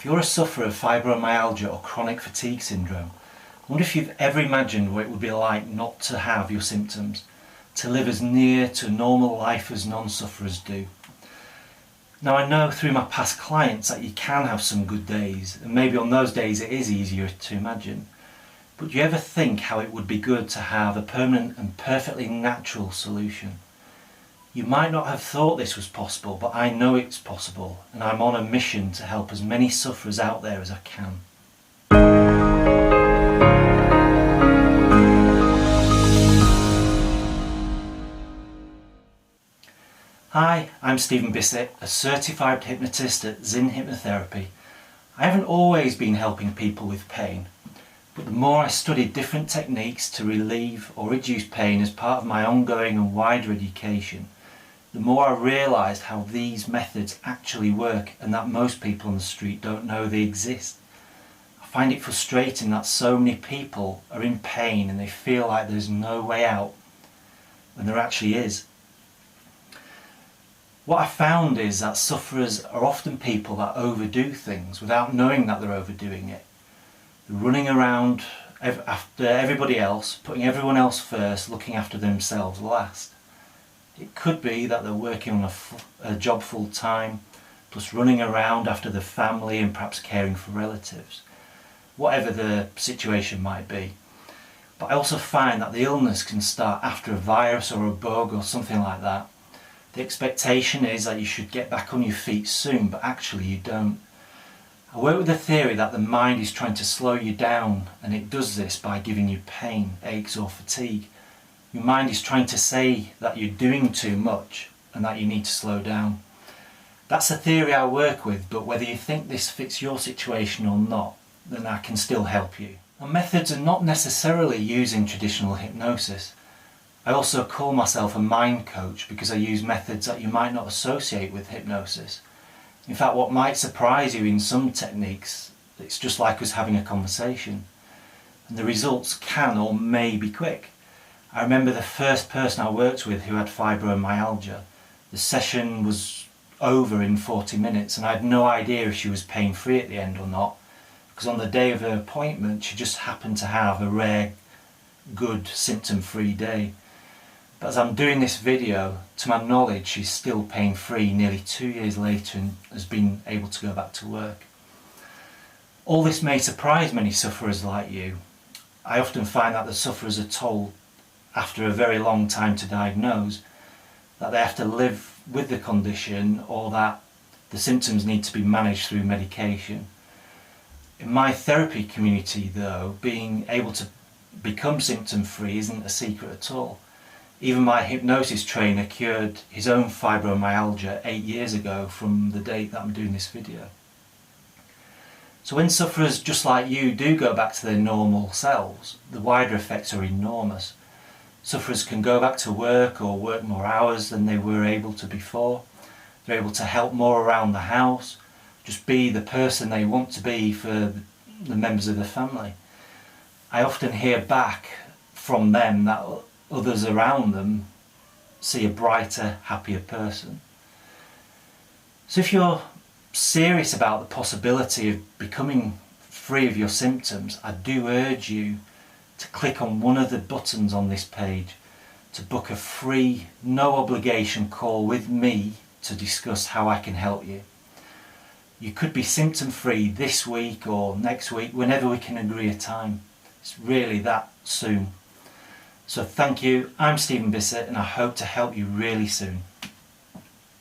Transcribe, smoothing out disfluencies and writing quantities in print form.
If you're a sufferer of fibromyalgia or chronic fatigue syndrome, I wonder if you've ever imagined what it would be like not to have your symptoms, to live as near to normal life as non-sufferers do. Now, I know through my past clients that you can have some good days, and maybe on those days it is easier to imagine. But do you ever think how it would be good to have a permanent and perfectly natural solution? You might not have thought this was possible, but I know it's possible, and I'm on a mission to help as many sufferers out there as I can. Hi, I'm Stephen Bissett, a certified hypnotist at Zin Hypnotherapy. I haven't always been helping people with pain, but the more I studied different techniques to relieve or reduce pain as part of my ongoing and wider education, the more I realised how these methods actually work and that most people on the street don't know they exist. I find it frustrating that so many people are in pain and they feel like there's no way out, when there actually is. What I found is that sufferers are often people that overdo things without knowing that they're overdoing it. They're running around after everybody else, putting everyone else first, looking after themselves last. It could be that they're working on a job full time, plus running around after the family and perhaps caring for relatives. Whatever the situation might be. But I also find that the illness can start after a virus or a bug or something like that. The expectation is that you should get back on your feet soon, but actually you don't. I work with the theory that the mind is trying to slow you down, and it does this by giving you pain, aches or fatigue. Your mind is trying to say that you're doing too much and that you need to slow down. That's the theory I work with, but whether you think this fits your situation or not, then I can still help you. My methods are not necessarily using traditional hypnosis. I also call myself a mind coach because I use methods that you might not associate with hypnosis. In fact, what might surprise you in some techniques, it's just like us having a conversation. And the results can or may be quick. I remember the first person I worked with who had fibromyalgia. The session was over in 40 minutes and I had no idea if she was pain-free at the end or not, because on the day of her appointment she just happened to have a rare, good, symptom-free day. But as I'm doing this video, to my knowledge she's still pain-free nearly 2 years later and has been able to go back to work. All this may surprise many sufferers like you. I often find that the sufferers are told after a very long time to diagnose that they have to live with the condition or that the symptoms need to be managed through medication. In my therapy community though, being able to become symptom free isn't a secret at all. Even my hypnosis trainer cured his own fibromyalgia 8 years ago from the date that I'm doing this video. So when sufferers just like you do go back to their normal selves, the wider effects are enormous. Sufferers can go back to work or work more hours than they were able to before. They're able to help more around the house, just be the person they want to be for the members of the family. I often hear back from them that others around them see a brighter, happier person. So if you're serious about the possibility of becoming free of your symptoms, I do urge you to click on one of the buttons on this page to book a free, no obligation call with me to discuss how I can help you. You could be symptom free this week or next week, whenever we can agree a time. It's really that soon. So thank you, I'm Stephen Bissett and I hope to help you really soon.